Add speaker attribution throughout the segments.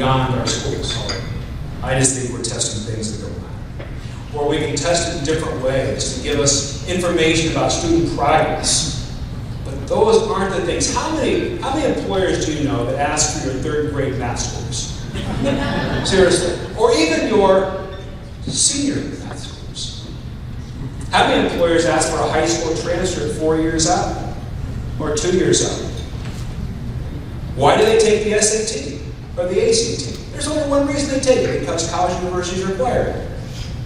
Speaker 1: beyond our schools. I just think we're testing things that don't matter. Or we can test it in different ways to give us information about student progress. But those aren't the things. How many employers do you know that ask for your third grade math scores? Seriously. Or even your senior math scores. How many employers ask for a high school transcript 4 years out? Or 2 years out? Why do they take the SAT or the ACT? There's only one reason they take it, because college universities require it.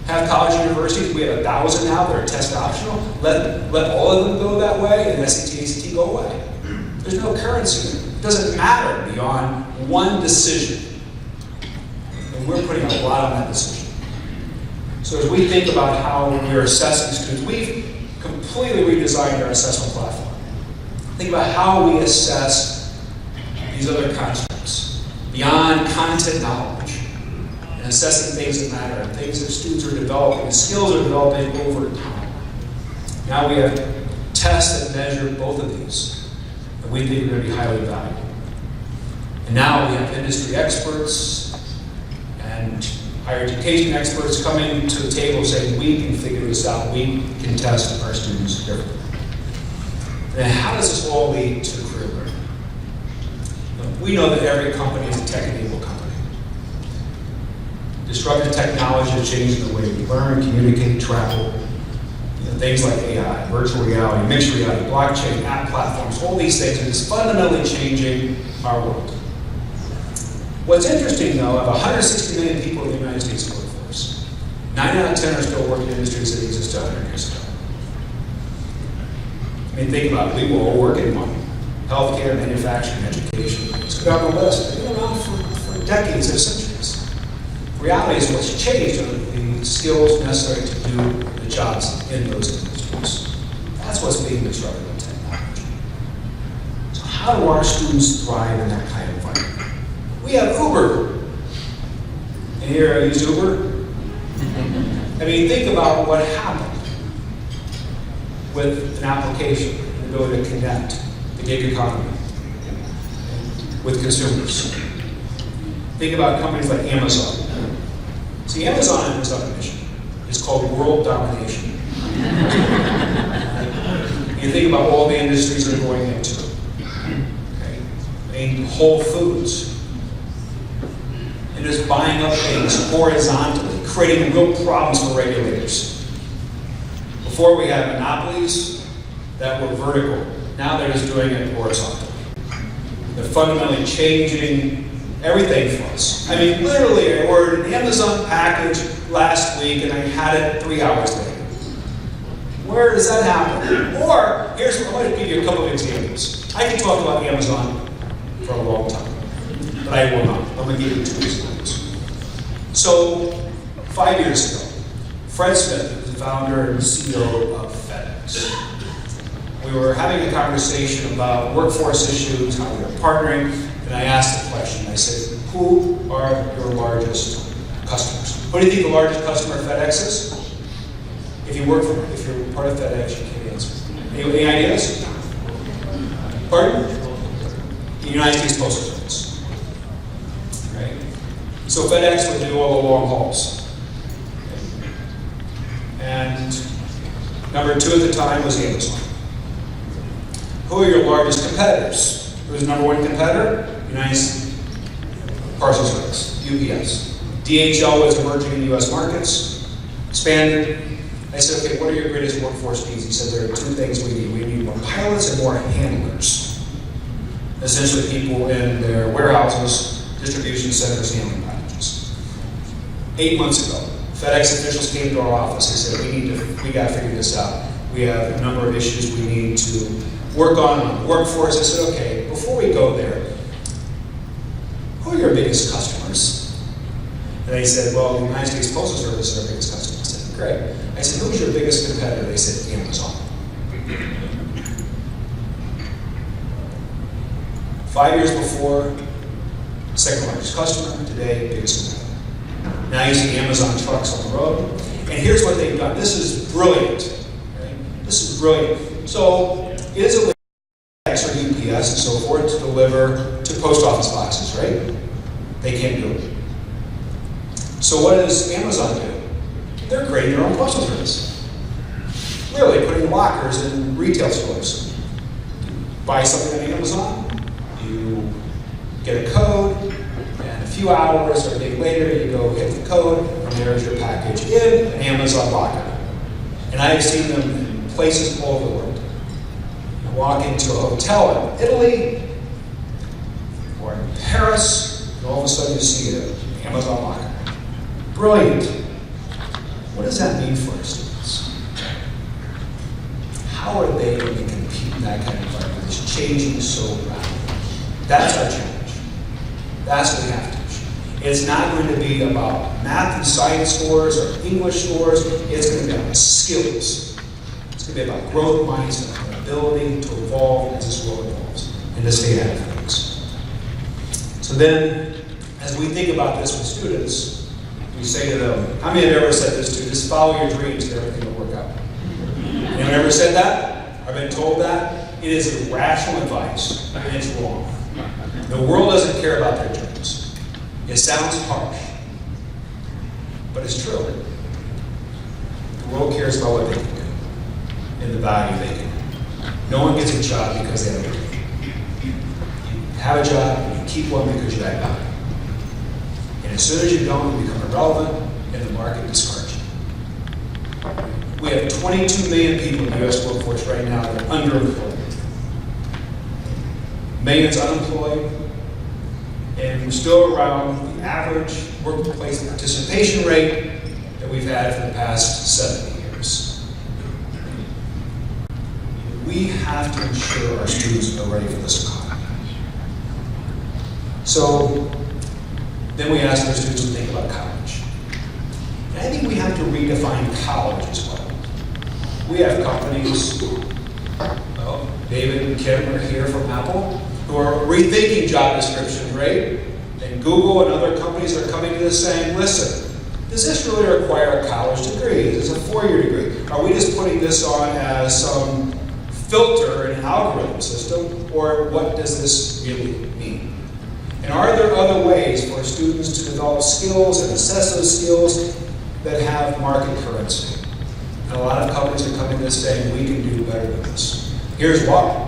Speaker 1: Have college universities, we have 1,000 now that are test optional. Let all of them go that way, and SAT, ACT go away. There's no currency. It doesn't matter beyond one decision. And we're putting a lot on that decision. So as we think about how we're assessing students, we've completely redesigned our assessment platform. Think about how we assess these other constructs beyond content knowledge, and assessing things that matter, and things that students are developing, skills are developing over time. Now we have tests that measure both of these, and we think are going to be highly valuable. And now we have industry experts and higher education experts coming to the table saying, we can figure this out, we can test our students differently. And how does this all lead to career learning? We know that every company is a tech-enabled company. Disruptive technology is changing the way we learn, communicate, travel. Things like AI, virtual reality, mixed reality, blockchain, app platforms, all these things are just fundamentally changing our world. What's interesting, though, of 160 million people in the United States workforce, 9 out of 10 are still working in industries that existed 100 years ago. I mean, think about it. We will all work in one. Healthcare, manufacturing, education. Let's go down the list. They've been around for decades or centuries. Reality is what's changed are the skills necessary to do the jobs in those industries. That's what's being disrupted in technology. So how do our students thrive in that kind of environment? We have Uber. And here I use Uber. I mean, think about what happened with an application, the ability to connect, the gig economy, with consumers. Think about companies like Amazon. See, Amazon is on a mission. It's called world domination. You think about all the industries they're going into. Okay? I mean, Whole Foods. And just buying up things horizontally, creating real problems for regulators. Before we had monopolies that were vertical. Now they're just doing it horizontally. They're fundamentally changing everything for us. I mean, literally, I ordered an Amazon package last week and I had it 3 hours later. Where does that happen? Or, I'm going to give you a couple of examples. I can talk about Amazon for a long time, but I will not. I'm going to give you 2 examples. So, 5 years ago, Fred Smith, the founder and CEO of FedEx, we were having a conversation about workforce issues, how we were partnering, and I asked the question. I said, who are your largest customers? Who do you think the largest customer of FedEx is? If you're part of FedEx, you can't answer. Any ideas? Pardon? The United States Postal Service. Right? So FedEx would do all the long hauls. And number 2 at the time was Amazon. Who are your largest competitors? Who's the number 1 competitor? United States Parcel Service, UPS. DHL was emerging in U.S. markets, expanded. I said, okay, what are your greatest workforce needs? He said, there are 2 things we need. We need more pilots and more handlers. Essentially people in their warehouses, distribution centers, handling packages. 8 months ago, FedEx officials came to our office. They said, we got to figure this out. We have a number of issues we need to work on workforce. I said, okay, before we go there, who are your biggest customers? And they said, well, the United States Postal Service is our biggest customer. I said, great. I said, who's your biggest competitor? They said, Amazon. 5 years before, second largest customer, today, biggest competitor. Now you see Amazon trucks on the road. And here's what they've done. This is brilliant. Right? This is brilliant. So, it is a or UPS and so forth to deliver to post office boxes, right? They can't do it. So what does Amazon do? They're creating their own postal service. Literally putting lockers in retail stores. Buy something on Amazon, you get a code, and a few hours or a day later you go hit the code, and there's your package in an Amazon locker. And I've seen them in places all over the world. You walk into a hotel in Italy or in Paris, and all of a sudden you see an Amazon locker. Brilliant. What does that mean for our students? How are they going to compete in that kind of environment that's changing so rapidly? That's our challenge. That's what we have to do. It's not going to be about math and science scores or English scores. It's going to be about skills. It's going to be about growth mindset and ability to evolve as this world evolves and to stay ahead of things. So then, as we think about this with students, we say to them, how many have ever said this to just follow your dreams and everything will work out? Anyone ever said that? Or been told that? It is irrational advice, and it's wrong. The world doesn't care about their dreams. It sounds harsh, but it's true. The world cares about what they can do and the value they can do. No one gets a job because they have a dream. You have a job, and you keep one because you add value. And as soon as you don't, you become irrelevant, and the market discards you. We have 22 million people in the U.S. workforce right now that are underemployed. Millions unemployed, and we're still around the average workplace participation rate that we've had for the past 70 years. We have to ensure our students are ready for this economy. So then we ask our students to think about college. And I think we have to redefine college as well. We have companies, David and Kim are here from Apple, who are rethinking job descriptions, right? And Google and other companies are coming to this saying, listen, does this really require a college degree? Is it a 4-year degree? Are we just putting this on as some filter in an algorithm system, or what does this really mean? And are there other ways for students to develop skills and assess those skills that have market currency? And a lot of companies are coming to this saying, we can do better than this. Here's why.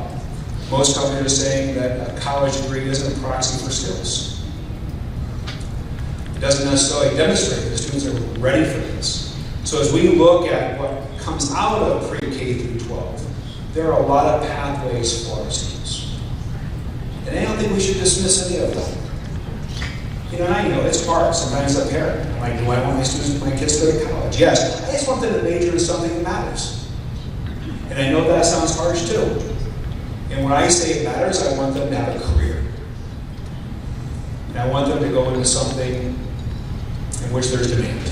Speaker 1: Most companies are saying that a college degree isn't a proxy for skills. It doesn't necessarily demonstrate that the students are ready for this. So as we look at what comes out of pre-K through 12, there are a lot of pathways for our students. And I don't think we should dismiss any of them. You know, and I know it's hard. Sometimes as a parent, I'm like, do I want my kids to go to college? Yes. I just want them to major in something that matters. And I know that sounds harsh too. And when I say it matters, I want them to have a career. And I want them to go into something in which there's demand.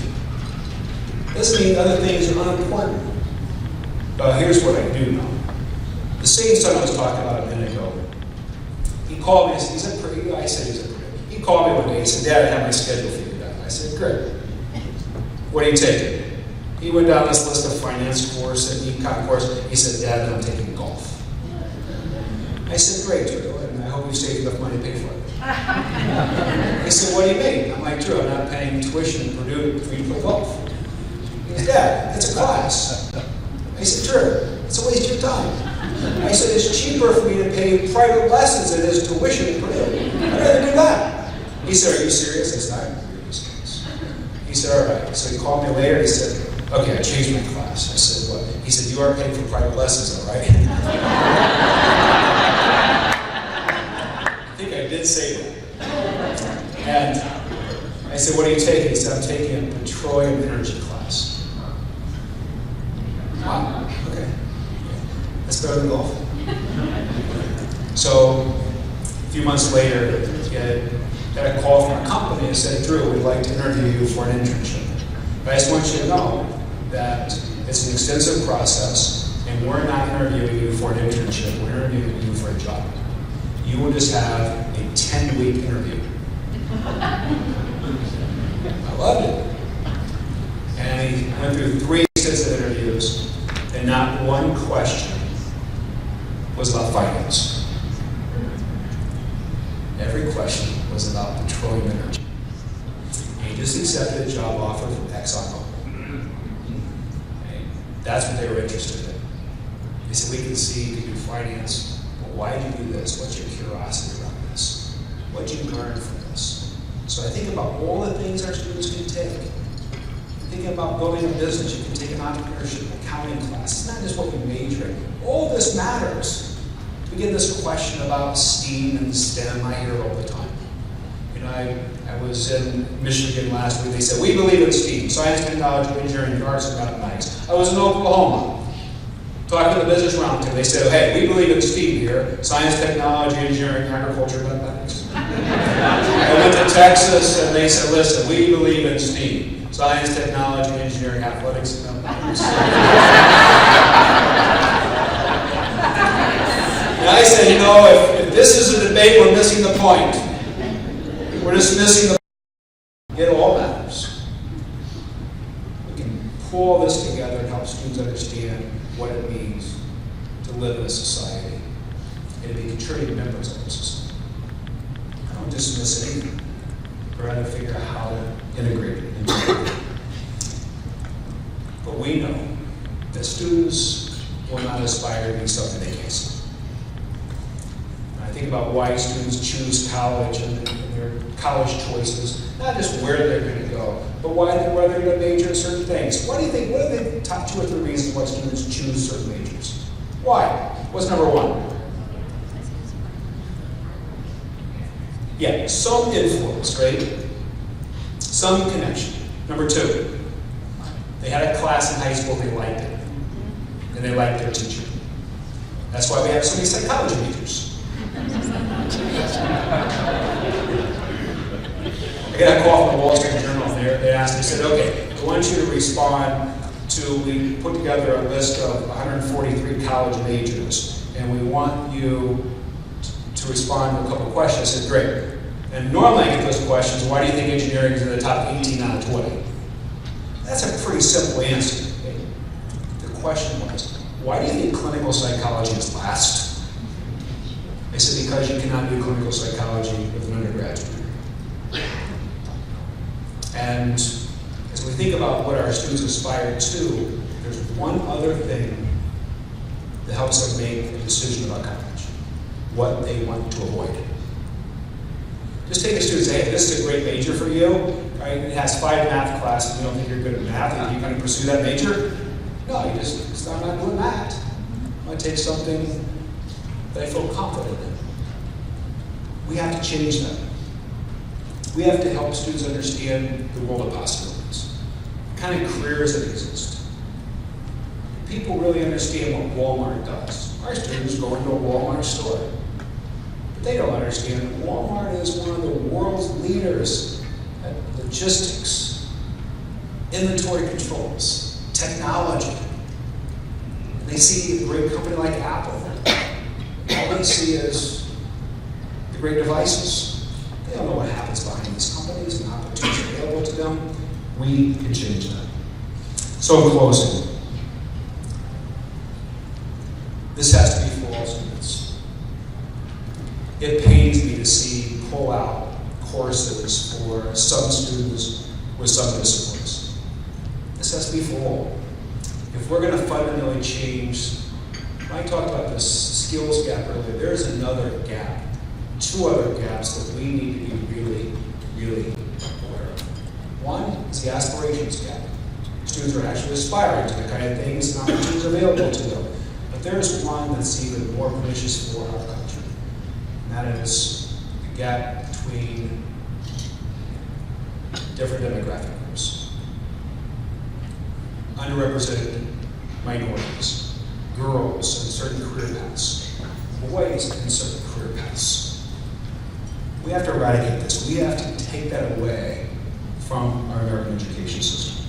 Speaker 1: Doesn't mean other things are unimportant. But here's what I do know. The same son I was talking about a minute ago, he called me and said, I said he's a pretty. He called me one day, he said, Dad, I have my schedule figured out. I said, great. What are you taking? He went down this list of finance course and econ course. He said, Dad, I'm taking golf. I said, great, Drew, and I hope you saved enough money to pay for it. He said, what do you mean? I'm like, Drew, I'm not paying tuition in Purdue for you to play golf. He said, Dad, it's a class. I said, Drew, it's a waste of your time. I said, it's cheaper for me to pay private lessons than it is tuition in Purdue. I'd rather do that. He said, are you serious? I said, I'm really serious. He said, all right. So he called me later. He said, okay, I changed my class. I said, what? He said, you are paying for private lessons, all right? I think I did say that. And I said, what are you taking? He said, I'm taking a petroleum energy class. Wow, okay. That's better than golf. So a few months later, got a call from a company and said, Drew, we'd like to interview you for an internship. But I just want you to know that it's an extensive process, and we're not interviewing you for an internship, we're interviewing you for a job. You will just have a 10-week interview. I loved it. And he went through 3 extensive interviews, and not one question was about finance. Every question was about petroleum energy. He just accepted a job offer from ExxonMobil. That's what they were interested in. They said, we can see you can do finance, but why do you do this? What's your curiosity around this? What do you learn from this? So I think about all the things our students can take. Thinking about building a business, you can take an entrepreneurship accounting class. It's not just what we major in. All this matters. We get this question about STEAM and STEM. I hear it all the time. You know, I was in Michigan last week. They said, we believe in STEAM, science, technology, engineering, arts, and mathematics. I was in Oklahoma, talking to the business roundtable. They said, hey, we believe in STEAM here, science, technology, engineering, agriculture, and mathematics. I went to Texas, and they said, listen, we believe in STEAM, science, technology, engineering, athletics, and mathematics. And I said, you know, if this is a debate, we're missing the point. We're just missing the point. It all matters. We can pull all this together and help students understand what it means to live in a society and to be contributing members of the society. I don't dismiss anything, but rather figure out how to integrate it into it. But we know that students will not aspire to be something they can't see. I think about why students choose college and their college choices, not just where they're going to go, but why they're going to major in certain things. What do you think? What are the top 2 or 3 reasons why students choose certain majors? Why? What's number 1? Yeah, some influence, right? Some connection. Number 2, they had a class in high school, they liked it, and they liked their teacher. That's why we have so many psychology majors. I got a call from the Wall Street Journal, and they asked, they said, okay, we want you to respond to, we put together a list of 143 college majors, and we want you to respond to a couple of questions. I said, great. And normally I get those questions, why do you think engineering is in the top 18 out of 20? That's a pretty simple answer. The question was, why do you think clinical psychology is last? I said, because you cannot do clinical psychology with an undergraduate degree. And as we think about what our students aspire to, there's one other thing that helps them make a decision about college, what they want to avoid. Just take a student and say, hey, this is a great major for you. Right? It has 5 math classes, you don't think you're good at math, and you're going to pursue that major? No, you just, I'm not doing that. I'm going to take something that I feel confident in. We have to change that. We have to help students understand the world of possibilities, the kind of careers that exist. People really understand what Walmart does. Our students go into a Walmart store, but they don't understand that Walmart is one of the world's leaders at logistics, inventory controls, technology. And they see a great company like Apple. All they see is the great devices. They don't know what happens behind these companies and opportunities available to them. We can change that. So in closing, this has to be for all students. It pains me to see pull out courses for some students with some disciplines. This has to be for all. If we're going to fundamentally change, I talked about this skills gap earlier, there's another gap, 2 other gaps that we need to be really, really aware of. One is the aspirations gap. Students are actually aspiring to the kind of things and opportunities available to them. But there's one that's even more pernicious for our country. And that is the gap between different demographic groups. Underrepresented minorities, girls in certain career paths, boys in certain career paths. We have to eradicate this. We have to take that away from our American education system.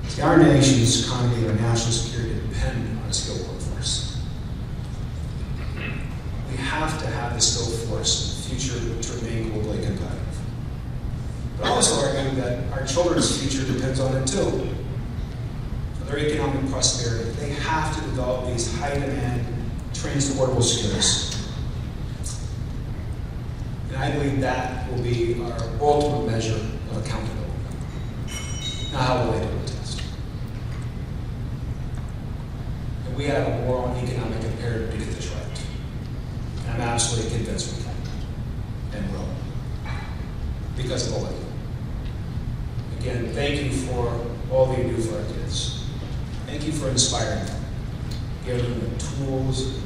Speaker 1: See, our nation's economy and our national security depend on a skilled workforce. We have to have the skilled force in the future to remain globally competitive. But I also argue that our children's future depends on it too. For their economic prosperity, they have to develop these high-demand, transportable skills. I believe that will be our ultimate measure of accountability. Now, how will they do a test? And we have a moral and economic imperative to get this right. And I'm absolutely convinced we can and will, because of all of you. Again, thank you for all that you do for our kids. Thank you for inspiring them, giving them the tools,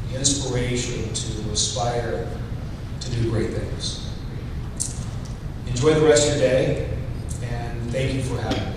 Speaker 1: the inspiration to aspire to do great things. Enjoy the rest of your day, and thank you for having me.